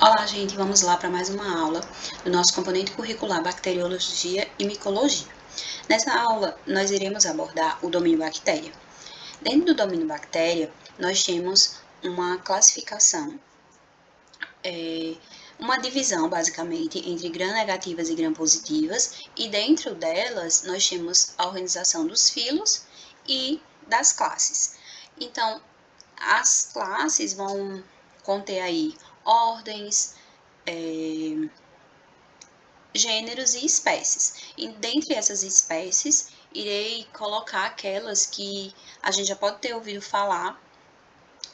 Olá, gente, vamos lá para mais uma aula do nosso componente curricular Bacteriologia e Micologia. Nessa aula, nós iremos abordar o domínio bactéria. Dentro do domínio bactéria, nós temos uma classificação, uma divisão, basicamente, entre gram-negativas e gram-positivas, e dentro delas, nós temos a organização dos filos e das classes. Então, as classes vão conter aí ordens, gêneros e espécies. E dentre essas espécies, irei colocar aquelas que a gente já pode ter ouvido falar,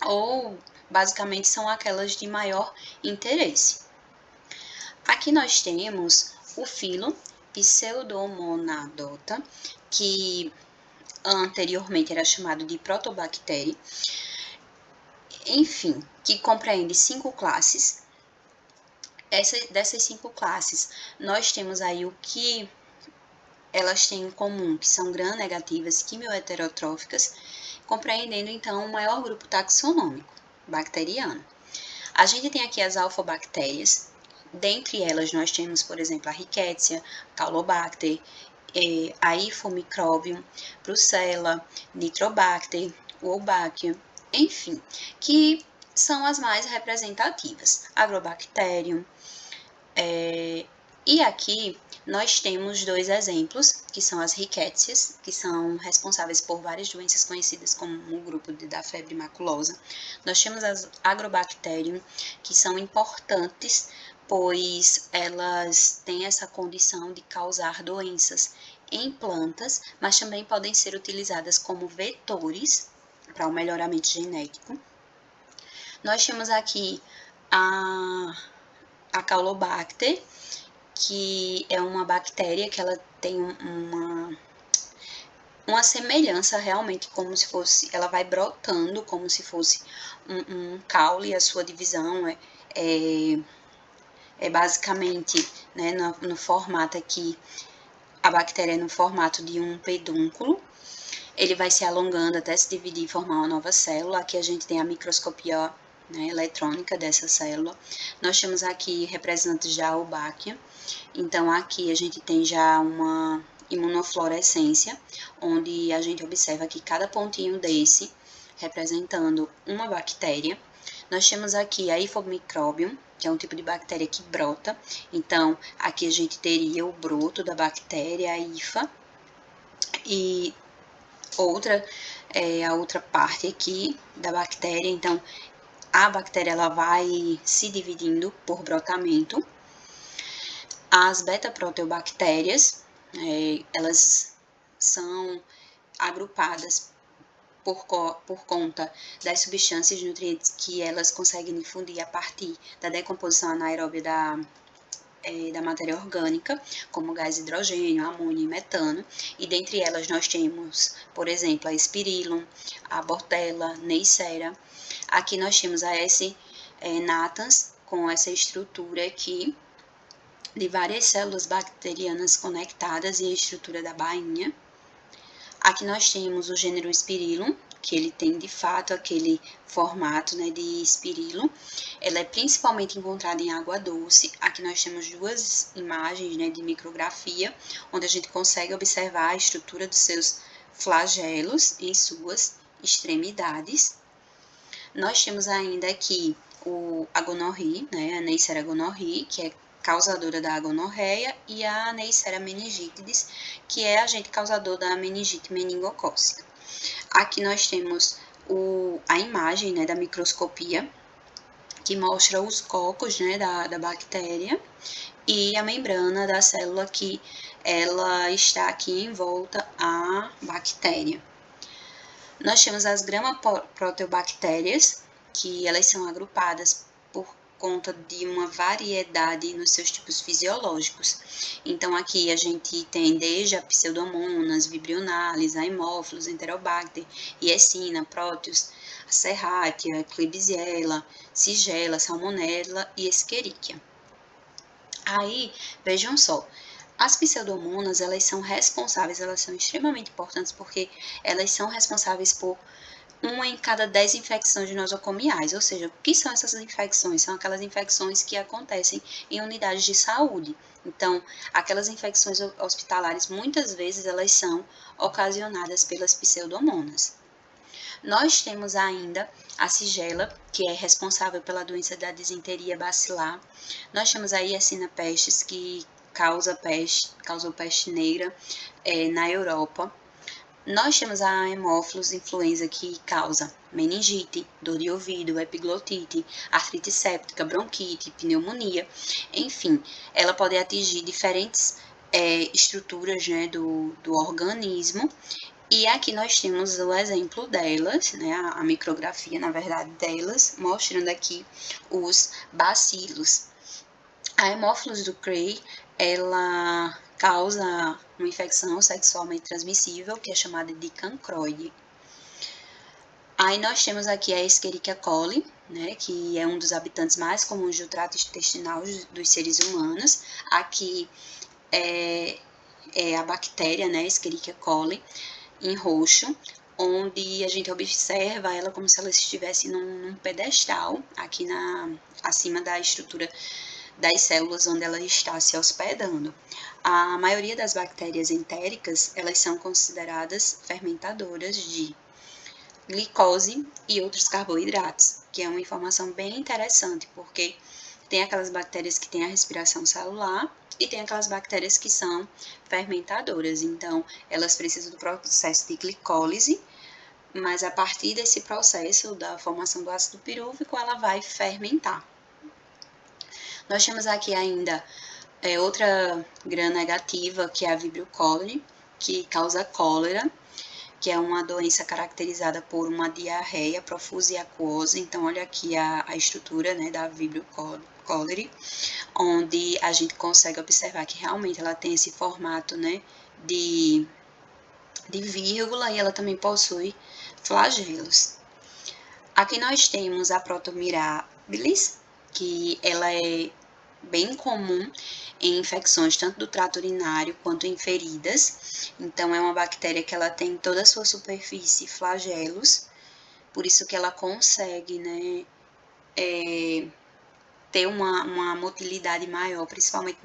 ou basicamente são aquelas de maior interesse. Aqui nós temos o filo Pseudomonadota, que anteriormente era chamado de Protobactéria, enfim, que compreende 5 classes. Dessas 5 classes, nós temos aí o que elas têm em comum, que são gram-negativas quimioheterotróficas, compreendendo então o maior grupo taxonômico bacteriano. A gente tem aqui as alfabactérias, dentre elas nós temos, por exemplo, a Rickettsia, Caulobacter, a Ifomicrobium, Brucella, Nitrobacter, Wolbachia, enfim, que são as mais representativas. Agrobacterium, e aqui nós temos 2 exemplos, que são as Rickettsias, que são responsáveis por várias doenças conhecidas como o grupo da febre maculosa. Nós temos as Agrobacterium, que são importantes, pois elas têm essa condição de causar doenças em plantas, mas também podem ser utilizadas como vetores para o melhoramento genético. Nós temos aqui a Caulobacter, que é uma bactéria que ela tem uma semelhança realmente, como se fosse, ela vai brotando como se fosse um caule, a sua divisão é basicamente, né, no formato aqui, a bactéria é no formato de um pedúnculo. Ele vai se alongando até se dividir e formar uma nova célula. Aqui a gente tem a microscopia, né, eletrônica dessa célula. Nós temos aqui representantes da Wolbachia. Então, aqui a gente tem já uma imunofluorescência, onde a gente observa que cada pontinho desse representando uma bactéria. Nós temos aqui a Ifomicrobium, que é um tipo de bactéria que brota. Então, aqui a gente teria o broto da bactéria, a hifa, e a outra parte aqui da bactéria. Então, a bactéria ela vai se dividindo por brotamento. As beta-proteobactérias, elas são agrupadas por conta das substâncias nutrientes que elas conseguem difundir a partir da decomposição anaeróbia da matéria orgânica, como gás hidrogênio, amônio e metano, e dentre elas nós temos, por exemplo, a Spirillum, a Bordella, Neisseria. Aqui nós temos a S. natans, com essa estrutura aqui, de várias células bacterianas conectadas e a estrutura da bainha. Aqui nós temos o gênero Spirillum, que ele tem de fato aquele formato, né, de Spirillum. Ela é principalmente encontrada em água doce. Aqui nós temos 2 imagens, né, de micrografia, onde a gente consegue observar a estrutura dos seus flagelos em suas extremidades. Nós temos ainda aqui a gonorreia, né, a Neisseria gonorrhoeae, que é causadora da gonorreia, e a Neisseria meningitidis, que é agente causador da meningite meningocócica. Aqui nós temos a imagem, né, da microscopia, que mostra os cocos, né, da bactéria, e a membrana da célula que ela está aqui em volta à bactéria. Nós temos as gram-proteobactérias, que elas são agrupadas por conta de uma variedade nos seus tipos fisiológicos. Então, aqui a gente tem desde a Pseudomonas, Vibrio-nalis, Haemophilus, Enterobacter, Yersinia, Proteus, Serratia, Klebsiella, Shigella, Salmonella e Escherichia. Aí, vejam só, as pseudomonas, elas são extremamente importantes porque elas são responsáveis por uma em cada 10 infecções nosocomiais, ou seja, o que são essas infecções? São aquelas infecções que acontecem em unidades de saúde. Então, aquelas infecções hospitalares, muitas vezes, elas são ocasionadas pelas pseudomonas. Nós temos ainda a Shigella, que é responsável pela doença da disenteria bacilar. Nós temos a Yersinia pestis, que causou peste negra na Europa. Nós temos a Haemophilus influenza, que causa meningite, dor de ouvido, epiglotite, artrite séptica, bronquite, pneumonia. Enfim, ela pode atingir diferentes estruturas, né, do organismo. E aqui nós temos o exemplo delas, né, a micrografia, na verdade, delas, mostrando aqui os bacilos. A Haemophilus ducreyi, ela causa uma infecção sexualmente transmissível, que é chamada de cancroide. Aí nós temos aqui a Escherichia coli, né, que é um dos habitantes mais comuns do trato intestinal dos seres humanos. Aqui é a bactéria, né, Escherichia coli, em roxo, onde a gente observa ela como se ela estivesse num pedestal, aqui acima da estrutura das células onde ela está se hospedando. A maioria das bactérias entéricas, elas são consideradas fermentadoras de glicose e outros carboidratos, que é uma informação bem interessante, porque tem aquelas bactérias que têm a respiração celular e tem aquelas bactérias que são fermentadoras. Então, elas precisam do processo de glicólise, mas a partir desse processo da formação do ácido pirúvico, ela vai fermentar. Nós temos aqui ainda outra gram-negativa, que é a Vibrio cholerae, que causa cólera, que é uma doença caracterizada por uma diarreia profusa e aquosa. Então, olha aqui a estrutura, né, da Vibrio cholerae, onde a gente consegue observar que realmente ela tem esse formato, né, de vírgula, e ela também possui flagelos. Aqui nós temos a Protomirabilis, que ela é bem comum em infecções tanto do trato urinário quanto em feridas. Então, é uma bactéria que ela tem toda a sua superfície flagelos, por isso que ela consegue, né, ter uma motilidade maior, principalmente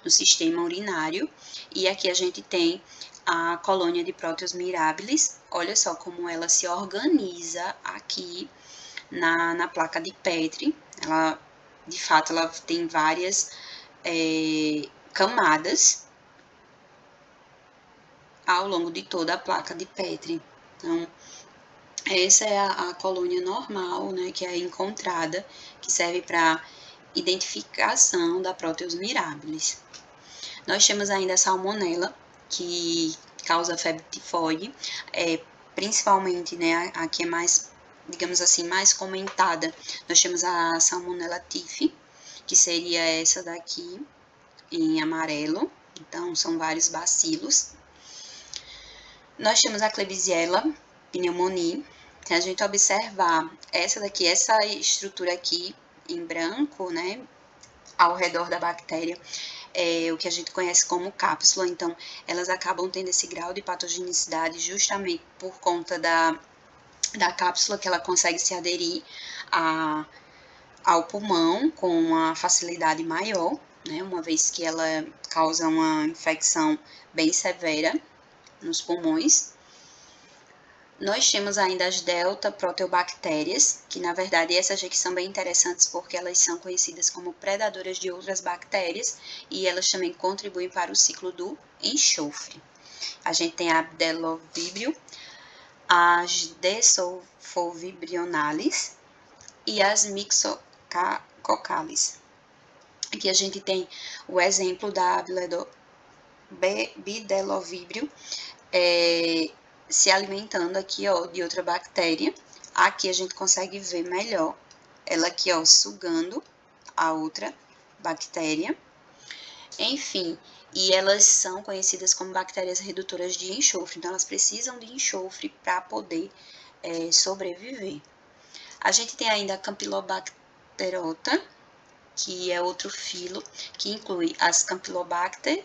no sistema urinário. E aqui a gente tem a colônia de Proteus mirabilis. Olha só como ela se organiza aqui na placa de Petri. Ela, de fato, ela tem várias camadas ao longo de toda a placa de Petri. Então, essa é a colônia normal, né, que é encontrada, que serve para identificação da Proteus mirabilis. Nós temos ainda a Salmonella, que causa febre tifoide, principalmente, né, a que é mais, digamos assim, mais comentada. Nós temos a Salmonella typhi, que seria essa daqui, em amarelo. Então, são vários bacilos. Nós temos a Klebsiella pneumoniae. Se a gente observar essa daqui, essa estrutura aqui em branco, né, ao redor da bactéria, é o que a gente conhece como cápsula. Então, elas acabam tendo esse grau de patogenicidade justamente por conta da cápsula, que ela consegue se aderir ao pulmão com uma facilidade maior, né, uma vez que ela causa uma infecção bem severa nos pulmões. Nós temos ainda as delta proteobactérias, que na verdade essas aqui são bem interessantes porque elas são conhecidas como predadoras de outras bactérias e elas também contribuem para o ciclo do enxofre. A gente tem a Bdellovibrio, as Desulfovibrionales e as Myxococcales. Aqui a gente tem o exemplo da Bdellovibrio, se alimentando aqui, ó, de outra bactéria. Aqui a gente consegue ver melhor ela aqui, ó, sugando a outra bactéria. Enfim, e elas são conhecidas como bactérias redutoras de enxofre, então elas precisam de enxofre para poder sobreviver. A gente tem ainda a Campylobacterota, que é outro filo, que inclui as Campylobacter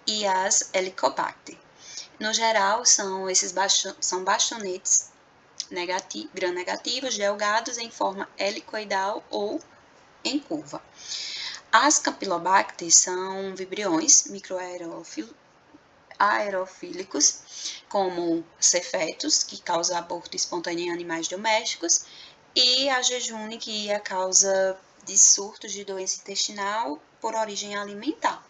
e as Helicobacter. No geral, são bastonetes gram-negativos, delgados, em forma helicoidal ou em curva. As Campylobacter são vibriões microaerofílicos, como cefetos, que causa aborto espontâneo em animais domésticos, e a jejune, que é a causa de surtos de doença intestinal por origem alimentar.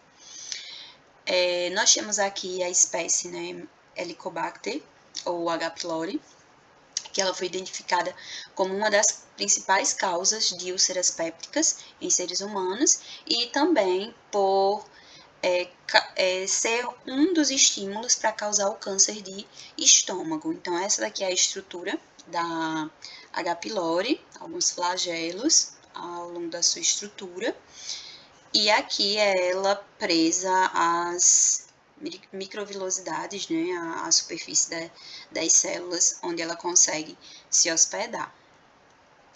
Nós temos aqui a espécie, né, Helicobacter, ou H. pylori, que ela foi identificada como uma das principais causas de úlceras pépticas em seres humanos e também por ser um dos estímulos para causar o câncer de estômago. Então, essa daqui é a estrutura da H. pylori, alguns flagelos ao longo da sua estrutura. E aqui é ela presa às microvilosidades, né, à superfície das células, onde ela consegue se hospedar.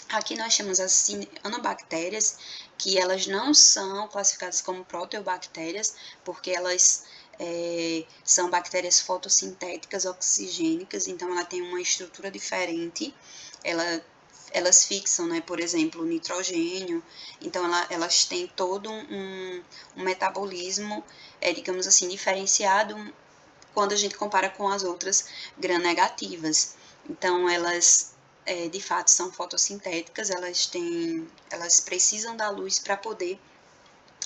Aqui nós temos as cianobactérias, que elas não são classificadas como proteobactérias, porque elas são bactérias fotossintéticas oxigênicas, então ela tem uma estrutura diferente, elas fixam, né, por exemplo, o nitrogênio, então elas têm todo um metabolismo, digamos assim, diferenciado quando a gente compara com as outras gram-negativas. Então, elas, de fato, são fotossintéticas, elas precisam da luz para poder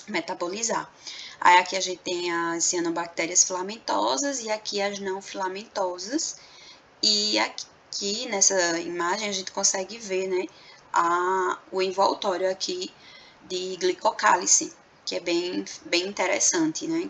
metabolizar. Aí aqui a gente tem as cianobactérias filamentosas e aqui as não filamentosas, e aqui nessa imagem a gente consegue ver, né, o envoltório aqui de glicocálice, que é bem interessante, né.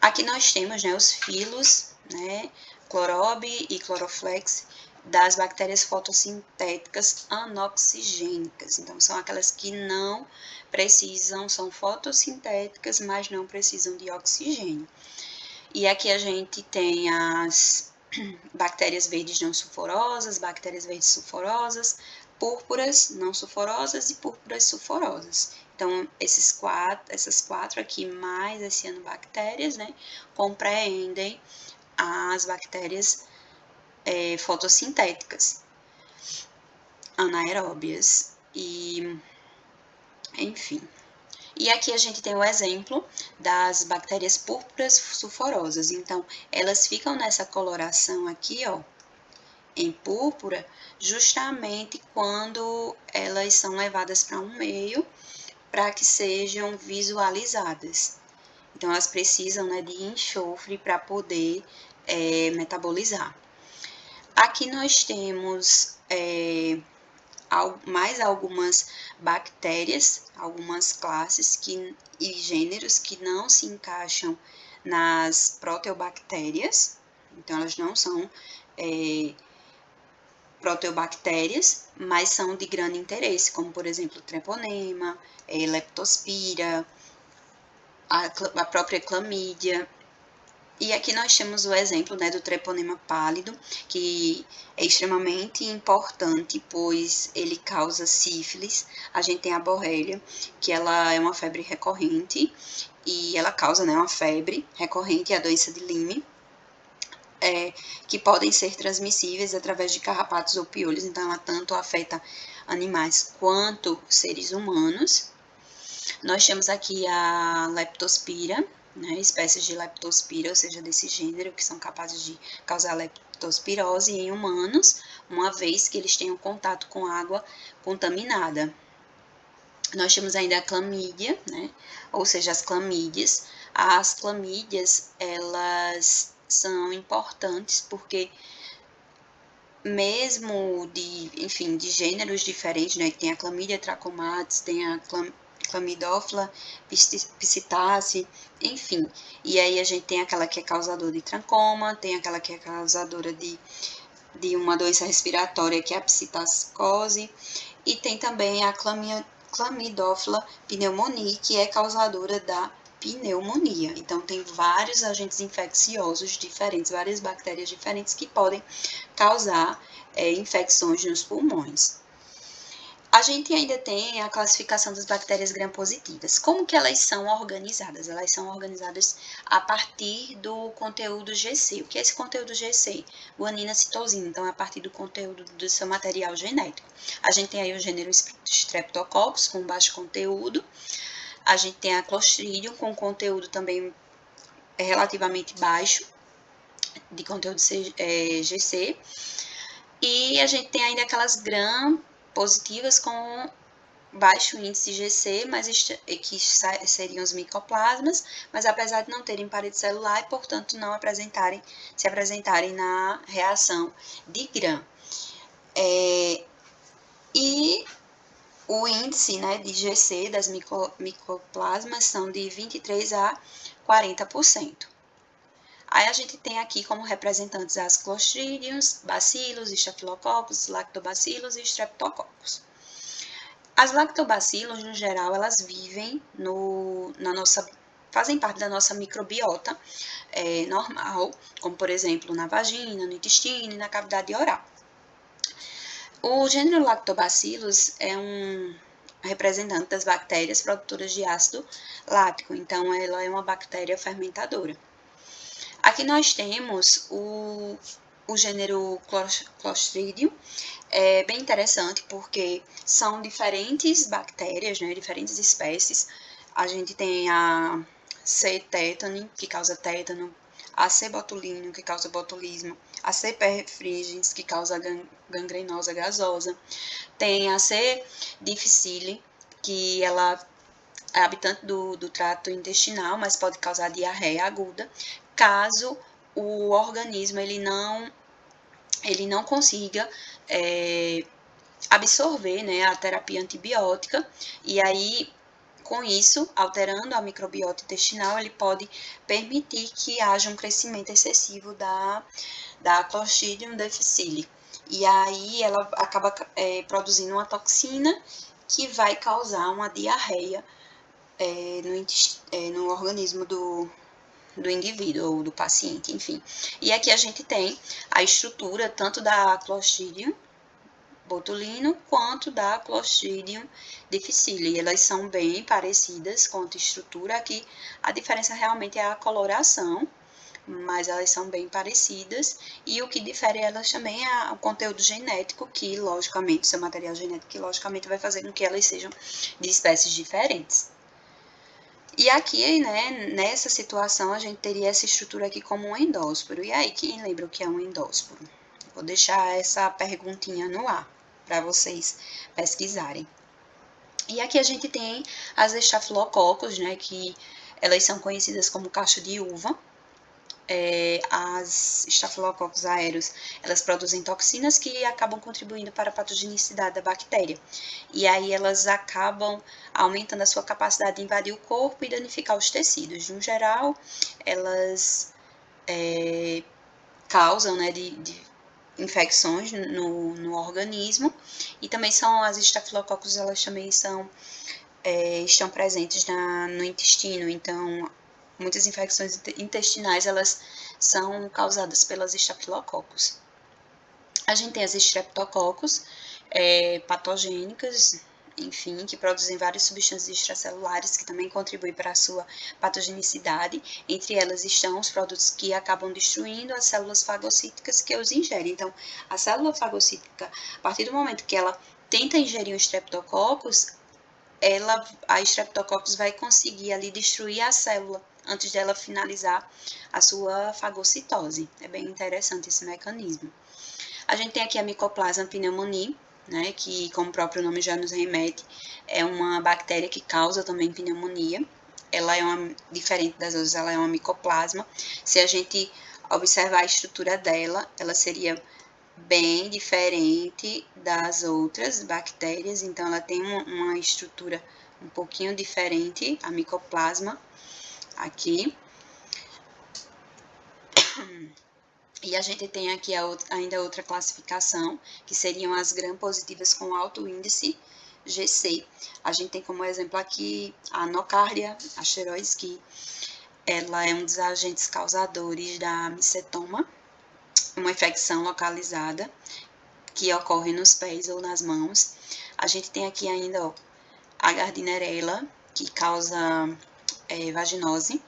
Aqui nós temos, né, os filos, né, Chlorobe e Chloroflex, das bactérias fotossintéticas anoxigênicas. Então, são aquelas que não precisam, são fotossintéticas, mas não precisam de oxigênio. E aqui a gente tem as bactérias verdes não sulfurosas, bactérias verdes sulfurosas, púrpuras não sulfurosas e púrpuras sulfurosas. Então, essas quatro aqui, mais as cianobactérias, né, compreendem as bactérias fotossintéticas, anaeróbias, e enfim. E aqui a gente tem o exemplo das bactérias púrpuras sulfurosas. Então, elas ficam nessa coloração aqui, ó, em púrpura, justamente quando elas são levadas para um meio para que sejam visualizadas. Então, elas precisam, né, de enxofre para poder metabolizar. Aqui nós temos mais algumas bactérias, algumas classes e gêneros que não se encaixam nas proteobactérias, então elas não são proteobactérias, mas são de grande interesse, como por exemplo Treponema, Leptospira, a própria clamídia. E aqui nós temos o exemplo, né, do treponema pálido, que é extremamente importante, pois ele causa sífilis. A gente tem a borrelia, que ela é uma febre recorrente, e ela causa, né, uma febre recorrente, a doença de Lyme, que podem ser transmissíveis através de carrapatos ou piolhos, então ela tanto afeta animais quanto seres humanos. Nós temos aqui a Leptospira, né, espécies de Leptospira, ou seja, desse gênero, que são capazes de causar leptospirose em humanos, uma vez que eles tenham contato com água contaminada. Nós temos ainda a clamídia, né, ou seja, as clamídias. As clamídias, elas são importantes porque mesmo de gêneros diferentes, né, que tem a Chlamydia trachomatis, tem a Chlamydophila psittaci, enfim. E aí a gente tem aquela que é causadora de trancoma, tem aquela que é causadora de uma doença respiratória, que é a psittacose, e tem também a Chlamydophila pneumoniae, que é causadora da pneumonia. Então, tem vários agentes infecciosos diferentes, várias bactérias diferentes que podem causar infecções nos pulmões. A gente ainda tem a classificação das bactérias gram-positivas. Como que elas são organizadas? Elas são organizadas a partir do conteúdo GC. O que é esse conteúdo GC? Guanina, citosina. Então, é a partir do conteúdo do seu material genético. A gente tem aí o gênero Streptococcus, com baixo conteúdo. A gente tem a Clostridium, com conteúdo também relativamente baixo, de conteúdo GC. E a gente tem ainda aquelas gram-positivas com baixo índice GC, mas que seriam os micoplasmas, mas apesar de não terem parede celular e, portanto, não se apresentarem na reação de Gram. E o índice, né, de GC das micoplasmas são de 23 a 40%. Aí a gente tem aqui como representantes as Clostridiums, Bacillus, Staphylococcus, Lactobacillus e Streptococcus. As lactobacilos, no geral, elas vivem fazem parte da nossa microbiota normal, como, por exemplo, na vagina, no intestino e na cavidade oral. O gênero Lactobacillus é um representante das bactérias produtoras de ácido lático, então ela é uma bactéria fermentadora. Aqui nós temos o gênero Clostridium. É bem interessante porque são diferentes bactérias, né, diferentes espécies. A gente tem a C. tetani, que causa tétano, a C. botulinum, que causa botulismo, a C. perfringens, que causa gangrenosa gasosa. Tem a C. difficile, que ela é habitante do trato intestinal, mas pode causar diarreia aguda, caso o organismo ele não consiga absorver, né, a terapia antibiótica, e aí, com isso, alterando a microbiota intestinal, ele pode permitir que haja um crescimento excessivo da Clostridium difficile. E aí ela acaba produzindo uma toxina que vai causar uma diarreia no organismo do indivíduo ou do paciente, enfim. E aqui a gente tem a estrutura tanto da Clostridium botulino quanto da Clostridium difficile. Elas são bem parecidas quanto à estrutura. Aqui a diferença realmente é a coloração, mas elas são bem parecidas, e o que difere elas também é o conteúdo genético, que logicamente, seu material genético, que logicamente vai fazer com que elas sejam de espécies diferentes. E aqui, né, nessa situação, a gente teria essa estrutura aqui como um endósporo. E aí, quem lembra o que é um endósporo? Vou deixar essa perguntinha no ar para vocês pesquisarem. E aqui a gente tem as estafilococcus, né, que elas são conhecidas como cacho de uva. As estafilococcus aureus, elas produzem toxinas que acabam contribuindo para a patogenicidade da bactéria. E aí elas acabam aumentando a sua capacidade de invadir o corpo e danificar os tecidos. No geral, elas causam, né, de infecções no organismo, e também são as estafilococcus, elas também estão presentes no intestino, então muitas infecções intestinais elas são causadas pelas estafilococcus. A gente tem as streptococcus patogênicas, enfim, que produzem várias substâncias extracelulares que também contribuem para a sua patogenicidade. Entre elas estão os produtos que acabam destruindo as células fagocíticas que os ingerem. Então, a célula fagocítica, a partir do momento que ela tenta ingerir um streptococcus, a Streptococcus vai conseguir ali destruir a célula antes dela finalizar a sua fagocitose. É bem interessante esse mecanismo. A gente tem aqui a Mycoplasma pneumoniae, né, que, como o próprio nome já nos remete, é uma bactéria que causa também pneumonia. Ela é diferente das outras, ela é uma micoplasma. Se a gente observar a estrutura dela, ela seria bem diferente das outras bactérias, então ela tem uma estrutura um pouquinho diferente, a micoplasma aqui. E a gente tem aqui ainda outra classificação, que seriam as gram-positivas com alto índice GC. A gente tem como exemplo aqui a Nocardia asteroides, que ela é um dos agentes causadores da micetoma, uma infecção localizada que ocorre nos pés ou nas mãos. A gente tem aqui ainda, ó, a Gardnerella, que causa vaginose.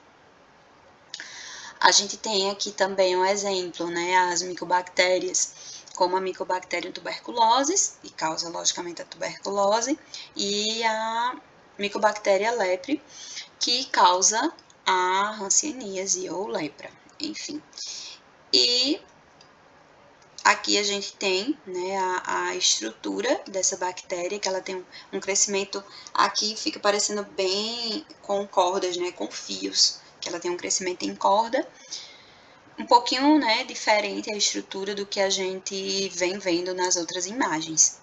A gente tem aqui também um exemplo, né, as micobactérias, como a Mycobacterium tuberculosis, que causa, logicamente, a tuberculose, e a Mycobacteria lepre, que causa a hanseníase ou lepra, enfim. E aqui a gente tem, né, a estrutura dessa bactéria, que ela tem um crescimento, aqui fica parecendo bem com cordas, né, com fios, que ela tem um crescimento em corda, um pouquinho, né, diferente a estrutura do que a gente vem vendo nas outras imagens.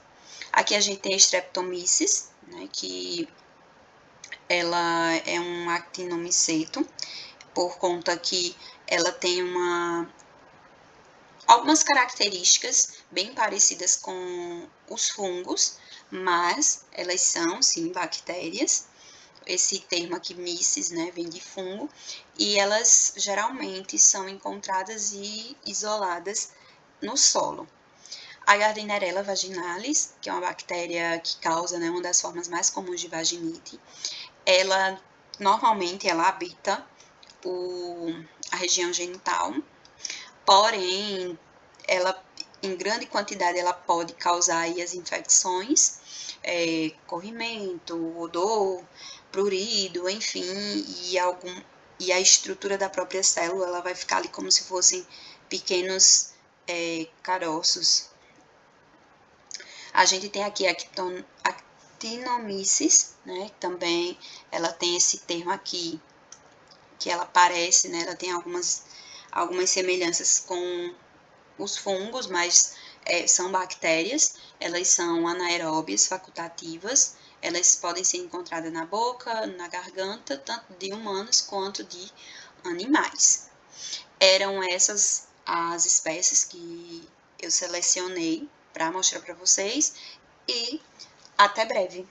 Aqui a gente tem a Streptomyces, né, que ela é um actinomiceto, por conta que ela tem algumas características bem parecidas com os fungos, mas elas são, sim, bactérias. Esse termo aqui, myces, né, vem de fungo, e elas geralmente são encontradas e isoladas no solo. A Gardnerella vaginalis, que é uma bactéria que causa, né, uma das formas mais comuns de vaginite, ela normalmente ela habita a região genital, porém, ela em grande quantidade ela pode causar aí as infecções, corrimento, odor, prurido, enfim, e a estrutura da própria célula ela vai ficar ali como se fossem pequenos caroços. A gente tem aqui a actinomyces, né? Também ela tem esse termo aqui que ela parece, né? Ela tem algumas semelhanças com os fungos, mas são bactérias, elas são anaeróbias facultativas, elas podem ser encontradas na boca, na garganta, tanto de humanos quanto de animais. Eram essas as espécies que eu selecionei para mostrar para vocês e até breve!